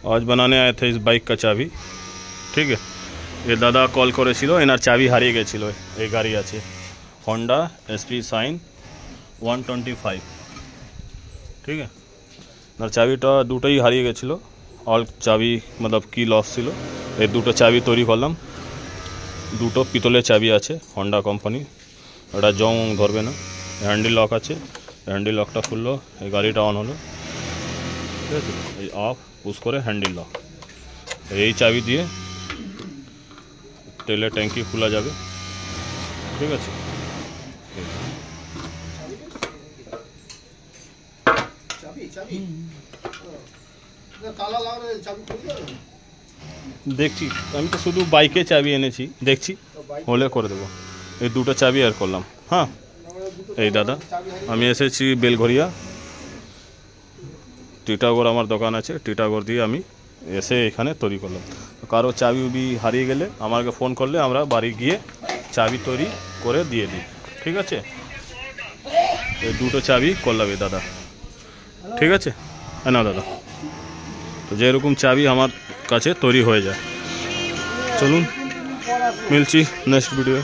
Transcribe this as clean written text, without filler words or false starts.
आज बनाने आए थे इस बाइक का चाबी। ठीक है, ये दादा कॉल करेছিল এনার চাবি হারিয়ে গেছিল। এই গাড়ি আছে হন্ডা এসপি সাইন 125। ঠিক আছে, এনার চাবিটা দুটোই হারিয়ে গেছিলো। অল চাবি मतलब কি লস ছিল। এই দুটো চাবি তৈরি করলাম। দুটো পিতলের চাবি আছে হন্ডা কোম্পানি, এটা জং ধরবে না। হ্যান্ডেল লক আছে, হ্যান্ডেল লকটা খুললো, এই গাড়িটা অন হলো। ঠিক আছে, এই অফ পুশ করে হ্যান্ডেল লক। এই চাবি দিয়ে তেলের ট্যাঙ্কি খোলা যাবে। ঠিক আছে, দেখছি আমি তো শুধু বাইকে চাবি এনেছি, দেখছি হলে করে দেবো। এই দুটো চাবি আর করলাম। হ্যাঁ, এই দাদা আমি এসেছি বেলঘরিয়া, টিটাগড় আমার দোকান আছে, টিটাগড় দিয়ে আমি এসে এখানে তৈরি করলাম। কারো চাবি উবি হারিয়ে গেলে আমাকে ফোন করলে আমরা বাড়ি গিয়ে চাবি তৈরি করে দিয়ে দিই। ঠিক আছে, এই দুটো চাবি করলাম এই দাদা। ঠিক আছে, হ্যাঁ না দাদা, তো যেরকম চাবি আমার কাছে তৈরি হয়ে যায়। চলুন মিলছি নেক্সট ভিডিও।